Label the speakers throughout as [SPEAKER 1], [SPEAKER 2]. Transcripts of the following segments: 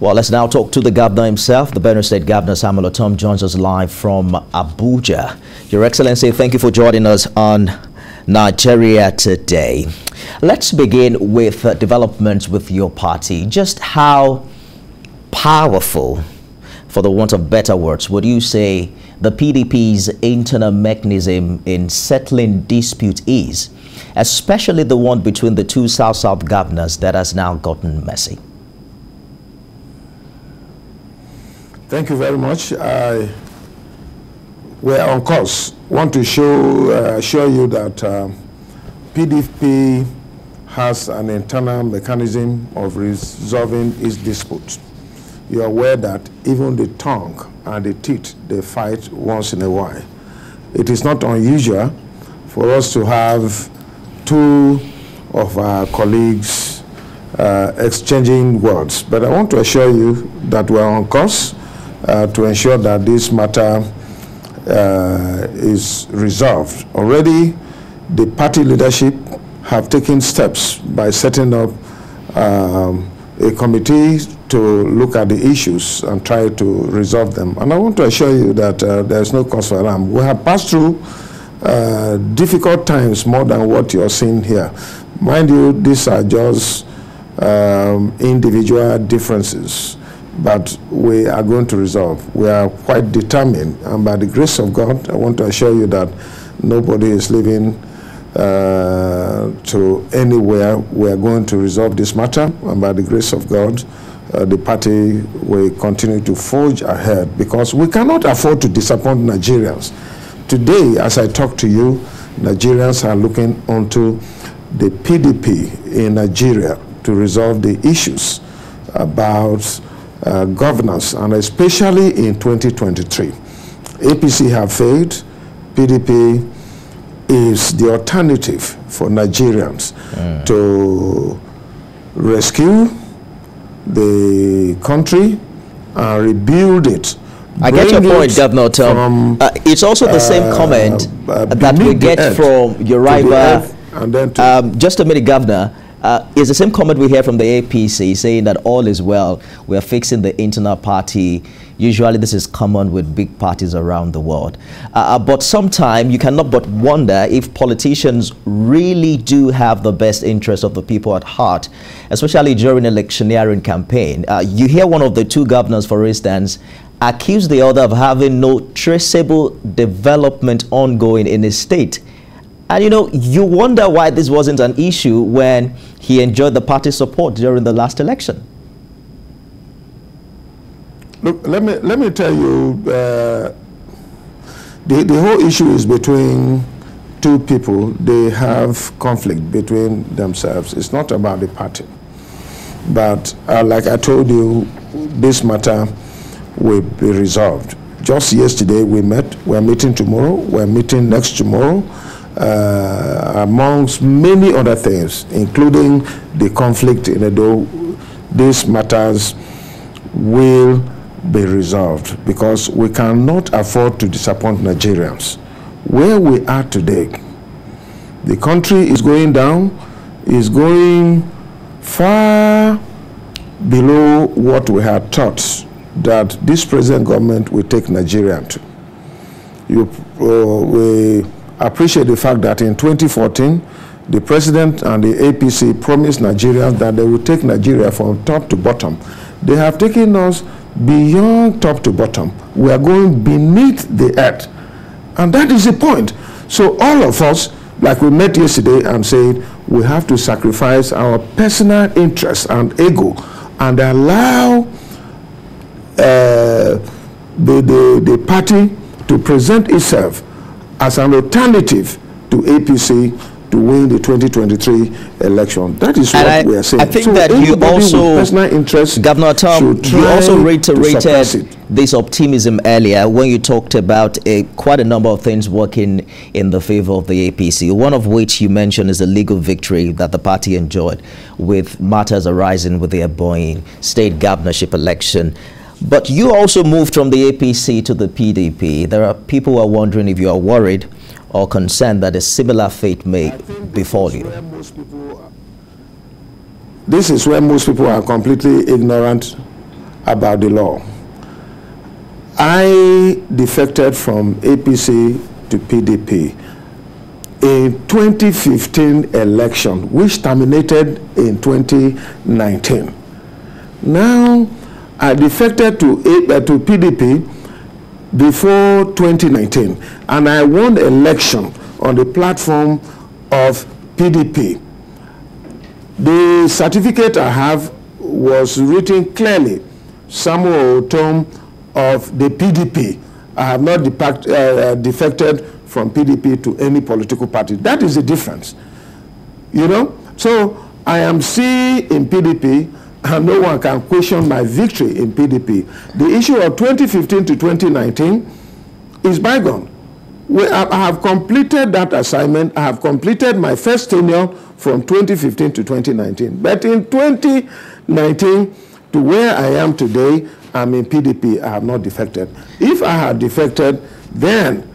[SPEAKER 1] Well, let's now talk to the governor himself. The Benue State Governor Samuel Ortom joins us live from Abuja. Your Excellency, thank you for joining us on Nigeria Today. Let's begin with developments with your party. Just how powerful, for the want of better words, would you say the PDP's internal mechanism in settling dispute is, especially the one between the two South-South governors that has now gotten messy?
[SPEAKER 2] Thank you very much. We're on course. Want to show you that PDP has an internal mechanism of resolving its dispute. You're aware that even the tongue and the teeth, they fight once in a while. It is not unusual for us to have two of our colleagues exchanging words. But I want to assure you that we're on course to ensure that this matter is resolved. Already, the party leadership have taken steps by setting up a committee to look at the issues and try to resolve them. And I want to assure you that there's no cause for alarm. We have passed through difficult times more than what you're seeing here. Mind you, these are just individual differences, but we are going to resolve. We are quite determined, and by the grace of God, I want to assure you that nobody is leaving to anywhere. We are going to resolve this matter, and by the grace of God, the party will continue to forge ahead, because we cannot afford to disappoint Nigerians. Today, as I talk to you, Nigerians are looking onto the PDP in Nigeria to resolve the issues about governance, and especially in 2023. APC have failed. PDP is the alternative for Nigerians to rescue the country and rebuild it.
[SPEAKER 1] I get your point, Governor Ortom. It's also the same comment that we get from your rival. Just a minute, Governor. It's the same comment we hear from the APC saying that all is well. We are fixing the internal party. Usually this is common with big parties around the world. But sometimes you cannot but wonder if politicians really do have the best interest of the people at heart, especially during electioneering campaign. You hear one of the two governors, for instance, accuse the other of having no traceable development ongoing in his state. And you know, you wonder why this wasn't an issue when he enjoyed the party support during the last election.
[SPEAKER 2] Look, let me tell you, the whole issue is between two people. They have conflict between themselves. It's not about the party. But like I told you, this matter will be resolved. Just yesterday we met. We're meeting tomorrow. We're meeting next tomorrow. Amongst many other things, including the conflict in Edo, these matters will be resolved, because we cannot afford to disappoint Nigerians. Where we are today, the country is going down, is going far below what we had thought that this present government will take Nigeria to. We appreciate the fact that in 2014, the president and the APC promised Nigerians that they would take Nigeria from top to bottom. They have taken us beyond top to bottom. We are going beneath the earth. And that is the point. So all of us, like we met yesterday and said, we have to sacrifice our personal interests and ego and allow the party to present itself as an alternative to APC to win the 2023 election. That is what we are saying.
[SPEAKER 1] I think that you also, Governor Ortom, you also reiterated this optimism earlier when you talked about quite a number of things working in the favor of the APC, one of which you mentioned is the legal victory that the party enjoyed with matters arising with the Ebonyi state governorship election. But you also moved from the APC to the PDP. There are people who are wondering if you are worried or concerned that a similar fate may befall you.
[SPEAKER 2] This is where most people are completely ignorant about the law. I defected from APC to PDP in 2015 election, which terminated in 2019. Now, I defected to PDP before 2019, and I won the election on the platform of PDP. The certificate I have was written clearly, Samuel Ortom of the PDP. I have not defected from PDP to any political party. That is the difference, you know. So I am C in PDP, and no one can question my victory in PDP. The issue of 2015 to 2019 is bygone. I have completed that assignment. I have completed my first tenure from 2015 to 2019. But in 2019 to where I am today, I'm in PDP. I have not defected. If I had defected, then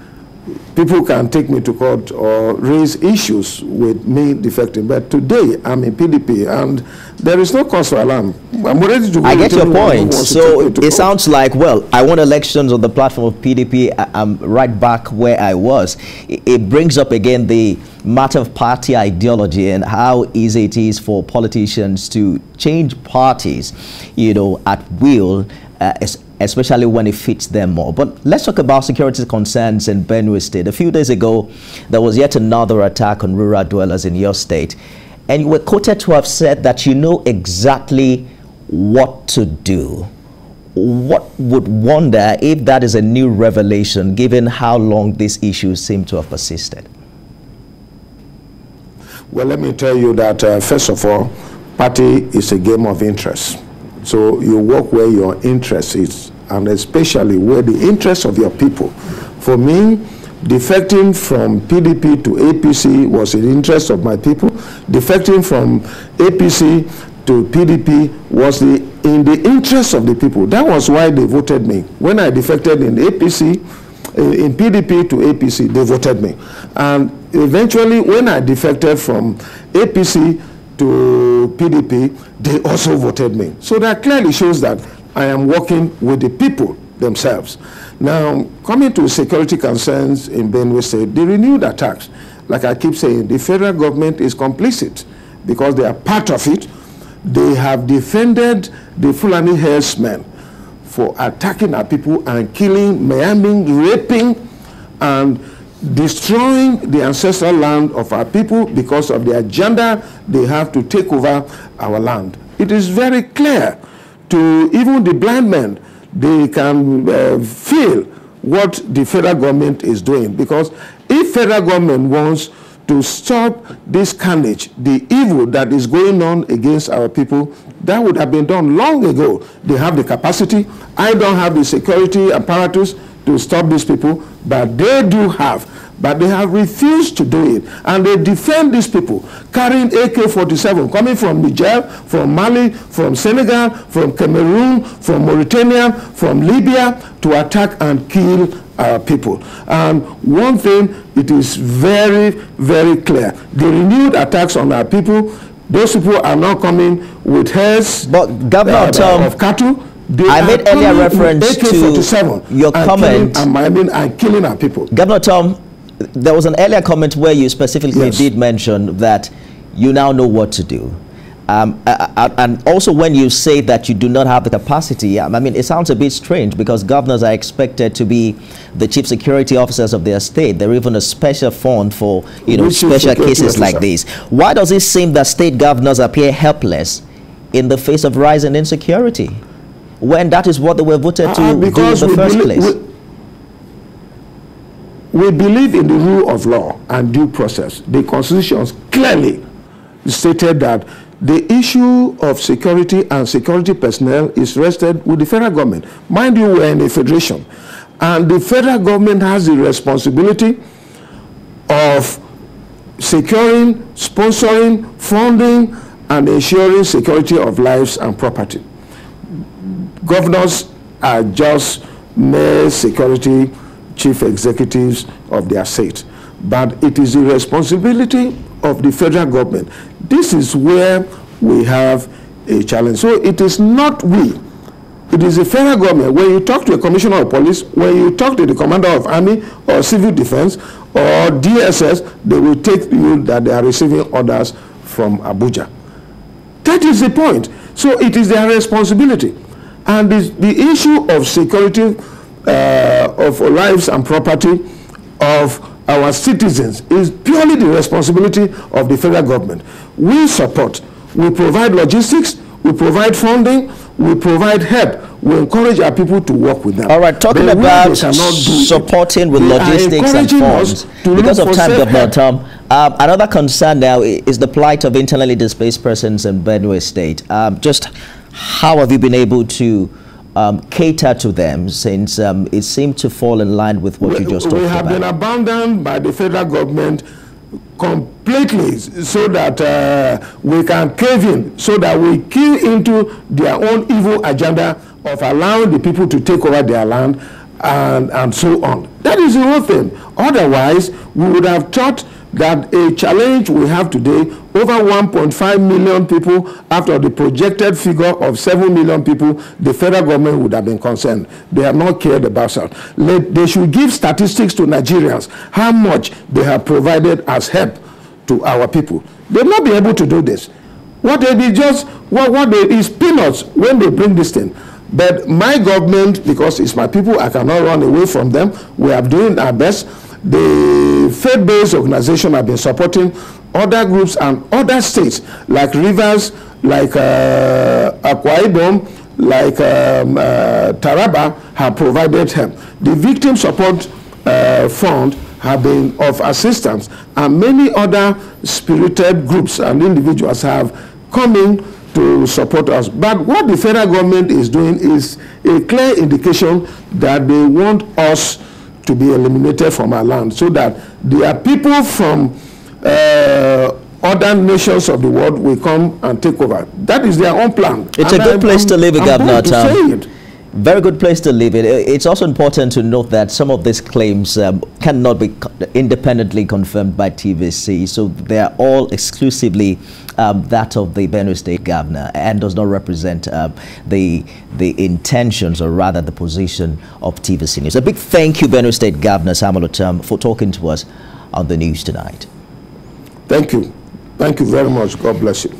[SPEAKER 2] people can take me to court or raise issues with me defecting. But today, I'm in PDP, and there is no cause for alarm. I'm ready to go.
[SPEAKER 1] I get your point. So it sounds like, well, I won elections on the platform of PDP. I'm right back where I was. It brings up again the matter of party ideology and how easy it is for politicians to change parties, you know, at will, especially when it fits them more. But let's talk about security concerns in Benue State. A few days ago, there was yet another attack on rural dwellers in your state. And you were quoted to have said that you know exactly what to do. What would wonder if that is a new revelation, given how long these issues seem to have persisted?
[SPEAKER 2] Well, let me tell you that, first of all, party is a game of interest. So you work where your interest is, and especially where the interest of your people. For me, defecting from PDP to APC was in the interest of my people. Defecting from APC to PDP was in the interest of the people. That was why they voted me. When I defected in APC, in PDP to APC, they voted me. And eventually, when I defected from APC to PDP, they also voted me. So that clearly shows that I am working with the people themselves. Now, coming to security concerns in Benue State, the renewed attacks, like I keep saying, the federal government is complicit because they are part of it. They have defended the Fulani herdsmen for attacking our people and killing, maiming, raping, and destroying the ancestral land of our people because of the agenda they have to take over our land. It is very clear to even the blind men. They can feel what the federal government is doing, because if federal government wants to stop this carnage, the evil that is going on against our people, that would have been done long ago. They have the capacity. I don't have the security apparatus to stop these people, but they do have. But they have refused to do it. And they defend these people, carrying AK-47, coming from Niger, from Mali, from Senegal, from Cameroon, from Mauritania, from Libya, to attack and kill our people. And one thing, it is very, very clear. The renewed attacks on our people, those people are not coming with herds of cattle.
[SPEAKER 1] I made earlier reference to your comment.
[SPEAKER 2] And killing our people.
[SPEAKER 1] Governor Tom, there was an earlier comment where you specifically did mention that you now know what to do. And also when you say that you do not have the capacity, I mean, it sounds a bit strange because governors are expected to be the chief security officers of their state. There is even a special fund for, you know, special cases like this. Why does it seem that state governors appear helpless in the face of rising insecurity, when that is what they were voted to do in the first place?
[SPEAKER 2] We believe in the rule of law and due process. The Constitution clearly stated that the issue of security and security personnel is rested with the federal government. Mind you, we're in a federation, and the federal government has the responsibility of securing, sponsoring, funding, and ensuring security of lives and property. Governors are just mere security chief executives of their state, but it is the responsibility of the federal government. This is where we have a challenge. So it is not we, it It is the federal government. When you talk to a commissioner of police, when you talk to the commander of army or civil defense or DSS, they will take you that they are receiving orders from Abuja. That is the point. So it is their responsibility. And the issue of security of lives and property of our citizens is purely the responsibility of the federal government. We support, we provide logistics, we provide funding, we provide help. We encourage our people to work with them.
[SPEAKER 1] All right, talking about supporting with logistics and funds, because of time, Governor Ortom, another concern now is the plight of internally displaced persons in Benue State. Just how have you been able to cater to them, since it seemed to fall in line with what you just talked about?
[SPEAKER 2] We have been abandoned by the federal government completely, so that we can cave in, so that we key into their own evil agenda of allowing the people to take over their land and so on. That is the whole thing. Otherwise, we would have thought that a challenge we have today, over 1.5 million people, after the projected figure of 7 million people, the federal government would have been concerned. They have not cared about that. They should give statistics to Nigerians, how much they have provided as help to our people. They will not be able to do this. What they be just, what they is peanuts when they bring this thing. But my government, because it's my people, I cannot run away from them. We are doing our best. The faith-based organization have been supporting other groups and other states like Rivers, like Akwa Ibom, like Taraba have provided help. The Victim Support Fund have been of assistance, and many other spirited groups and individuals have come in to support us. But what the federal government is doing is a clear indication that they want us to be eliminated from our land, so that there are people from other nations of the world will come and take over. That is their own plan.
[SPEAKER 1] It's
[SPEAKER 2] and
[SPEAKER 1] a good place to live in, Governor Ortom. Very good place to live in. It's also important to note that some of these claims cannot be independently confirmed by TVC, so they are all exclusively that of the Benue State Governor, and does not represent the intentions, or rather the position of TVC News. A big thank you, Benue State Governor Samuel Ortom, for talking to us on the news tonight.
[SPEAKER 2] Thank you. Thank you very much. God bless you.